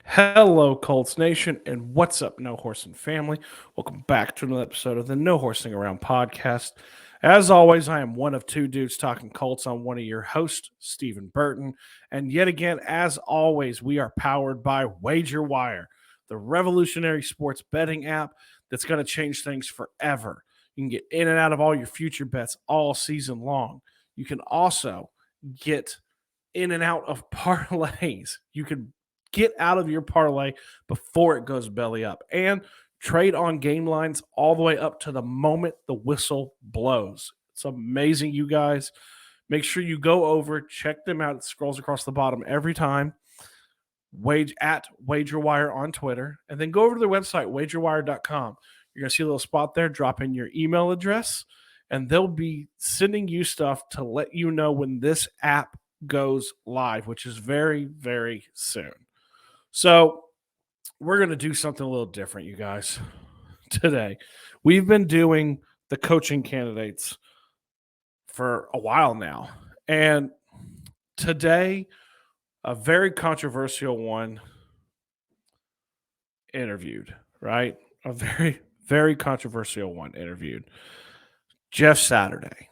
Hello, Colts Nation, and what's up, No Horsing family? Welcome back to another episode of the No Horsing Around podcast. As always, I am one of two dudes talking Colts. I'm one of your hosts, Stephen Burton. And yet again, as always, we are powered by Wager Wire, the revolutionary sports betting app that's going to change things forever. You can get in and out of all your future bets all season long. You can also get in and out of parlays. You can get out of your parlay before it goes belly up and trade on game lines all the way up to the moment the whistle blows. It's amazing, you guys. Make sure you go over, check them out. It scrolls across the bottom every time. At WagerWire on Twitter, and then go over to their website, wagerwire.com. You're going to see a little spot there. Drop in your email address, and they'll be sending you stuff to let you know when this app goes live, which is very, very soon. So we're going to do something a little different, you guys, today. We've been doing the coaching candidates for a while now. And today, a very controversial one interviewed, right? A very, very controversial one interviewed. Jeff Saturday.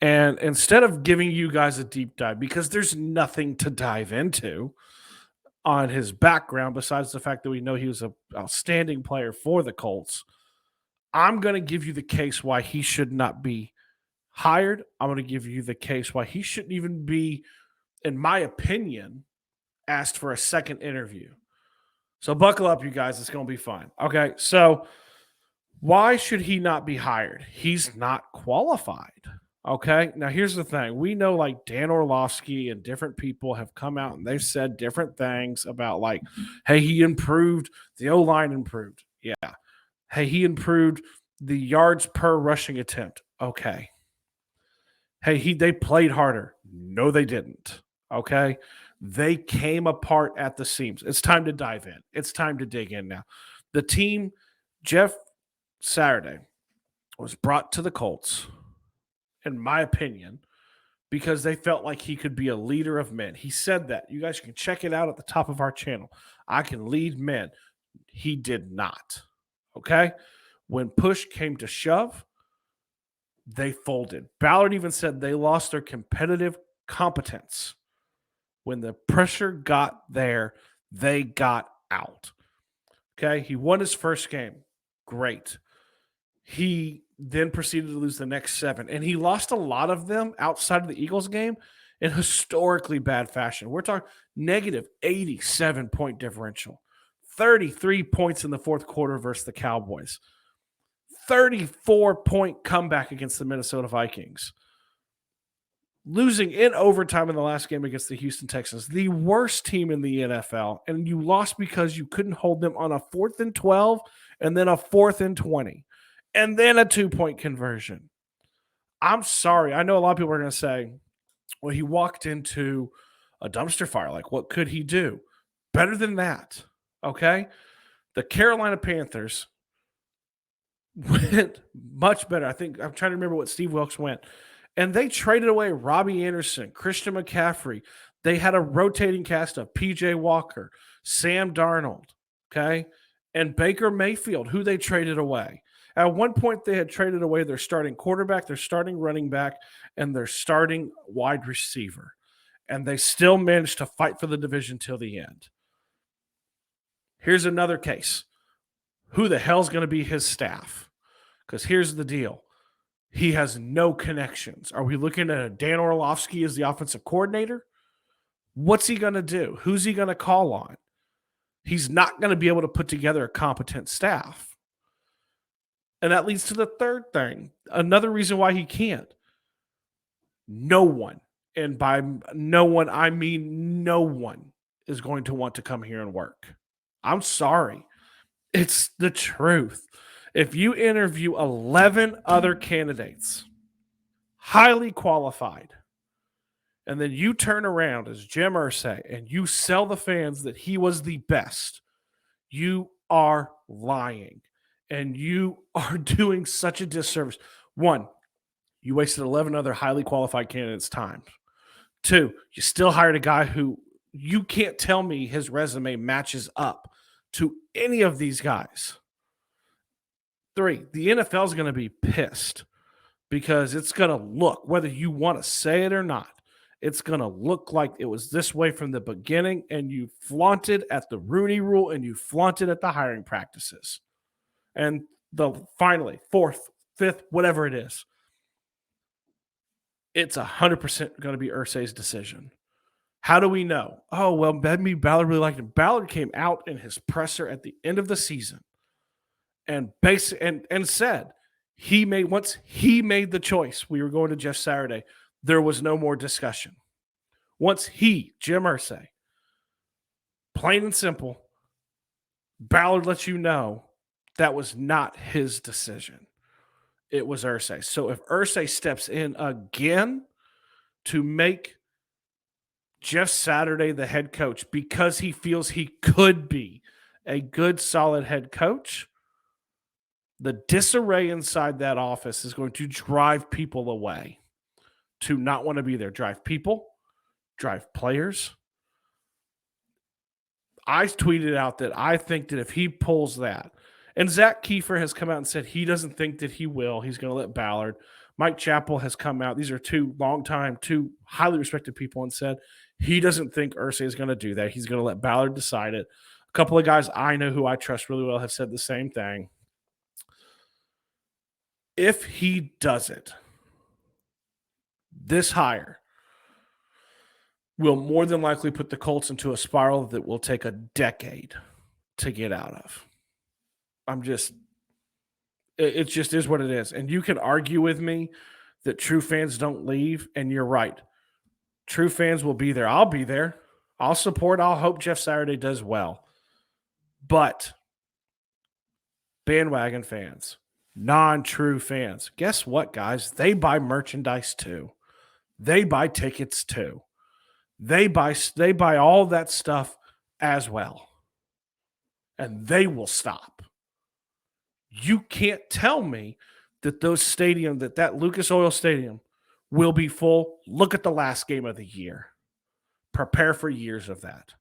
And instead of giving you guys a deep dive, because there's nothing to dive into on his background besides the fact that we know he was an outstanding player for the Colts, I'm going to give you the case why he should not be hired. I'm going to give you the case why he shouldn't even be, in my opinion, asked for a second interview. So buckle up, you guys. It's going to be fun. Okay, so why should he not be hired? He's not qualified. Okay, now here's the thing. We know like Dan Orlovsky and different people have come out and they've said different things about like, hey, he improved, the O-line improved. Yeah. Hey, he improved the yards per rushing attempt. Okay. Hey, they played harder. No, they didn't. Okay. They came apart at the seams. It's time to dive in. It's time to dig in now. The team, Jeff Saturday, was brought to the Colts, in my opinion, because they felt like he could be a leader of men. He said that. You guys can check it out at the top of our channel. I can lead men. He did not. Okay? When push came to shove, they folded. Ballard even said they lost their competitive competence. When the pressure got there, they got out. Okay? He won his first game. Great. He then proceeded to lose the next 7, and he lost a lot of them outside of the Eagles game in historically bad fashion. We're talking negative 87-point differential, 33 points in the fourth quarter versus the Cowboys, 34-point comeback against the Minnesota Vikings, losing in overtime in the last game against the Houston Texans, the worst team in the NFL, and you lost because you couldn't hold them on a 4th and 12 and then a 4th and 20. And then a 2-point conversion. I'm sorry. I know a lot of people are going to say, well, he walked into a dumpster fire. Like, what could he do? Better than that. Okay. The Carolina Panthers went much better. I think I'm trying to remember what Steve Wilkes went. And they traded away Robbie Anderson, Christian McCaffrey. They had a rotating cast of PJ Walker, Sam Darnold, okay, and Baker Mayfield, who they traded away. At one point, they had traded away their starting quarterback, their starting running back, and their starting wide receiver. And they still managed to fight for the division till the end. Here's another case. Who the hell's going to be his staff? Because here's the deal. He has no connections. Are we looking at a Dan Orlovsky as the offensive coordinator? What's he going to do? Who's he going to call on? He's not going to be able to put together a competent staff. And that leads to the third thing. Another reason why he can't. No one, and by no one, I mean no one, is going to want to come here and work. I'm sorry. It's the truth. If you interview 11 other candidates, highly qualified, and then you turn around as Jim Irsay and you sell the fans that he was the best, you are lying. And you are doing such a disservice. 1, you wasted 11 other highly qualified candidates' time. 2, you still hired a guy who You can't tell me his resume matches up to any of these guys. 3, the NFL is going to be pissed because it's going to look, whether you want to say it or not, it's going to look like it was this way from the beginning, and you flaunted at the Rooney Rule and you flaunted at the hiring practices. And finally, 4th, 5th, whatever it is, it's 100% going to be Irsay's decision. How do we know? Oh, well, maybe Ballard really liked him. Ballard came out in his presser at the end of the season and said once he made the choice, we were going to Jeff Saturday, there was no more discussion. Once Jim Irsay, plain and simple, Ballard let you know that was not his decision. It was Irsay. So if Irsay steps in again to make Jeff Saturday the head coach because he feels he could be a good, solid head coach, the disarray inside that office is going to drive people away to not want to be there. Drive people, drive players. I tweeted out that I think that if he pulls that, and Zach Kiefer has come out and said he doesn't think that he will. He's going to let Ballard. Mike Chappell has come out. These are two highly respected people, and said he doesn't think Irsay is going to do that. He's going to let Ballard decide it. A couple of guys I know who I trust really well have said the same thing. If he does it, this hire will more than likely put the Colts into a spiral that will take a decade to get out of. It just is what it is. And you can argue with me that true fans don't leave, and you're right. True fans will be there. I'll be there. I'll support. I'll hope Jeff Saturday does well. But bandwagon fans, non-true fans, guess what, guys? They buy merchandise too. They buy tickets too. They buy all that stuff as well. And they will stop. You can't tell me that that Lucas Oil Stadium will be full. Look at the last game of the year. Prepare for years of that.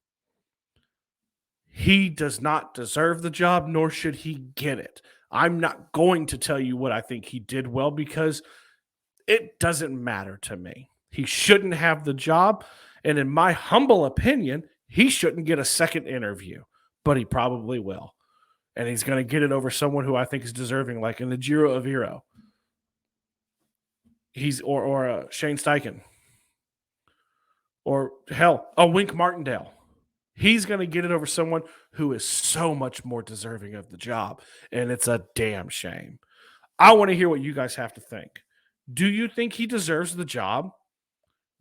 He does not deserve the job, nor should he get it. I'm not going to tell you what I think he did well because it doesn't matter to me. He shouldn't have the job. And in my humble opinion, he shouldn't get a second interview, but he probably will. And he's going to get it over someone who I think is deserving, like an Ejiro Evero. Or Shane Steichen. Or hell, a Wink Martindale. He's going to get it over someone who is so much more deserving of the job. And it's a damn shame. I want to hear what you guys have to think. Do you think he deserves the job?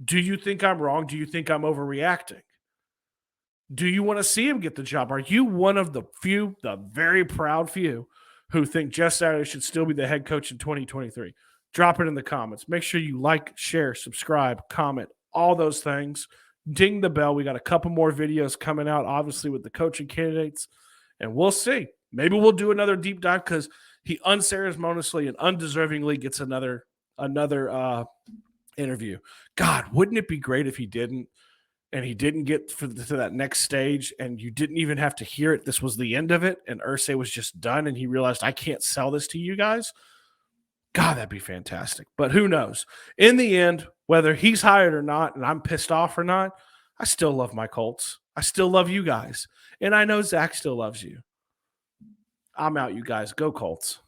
Do you think I'm wrong? Do you think I'm overreacting? Do you want to see him get the job? Are you one of the few, the very proud few, who think Jeff Saturday should still be the head coach in 2023? Drop it in the comments. Make sure you like, share, subscribe, comment, all those things. Ding the bell. We got a couple more videos coming out, obviously, with the coaching candidates, and we'll see. Maybe we'll do another deep dive because he unceremoniously and undeservingly gets another interview. God, wouldn't it be great if he didn't? And he didn't get to that next stage, and you didn't even have to hear it. This was the end of it, and Irsay was just done, and he realized, I can't sell this to you guys. God, that'd be fantastic. But who knows? In the end, whether he's hired or not, and I'm pissed off or not, I still love my Colts. I still love you guys. And I know Zach still loves you. I'm out, you guys. Go Colts.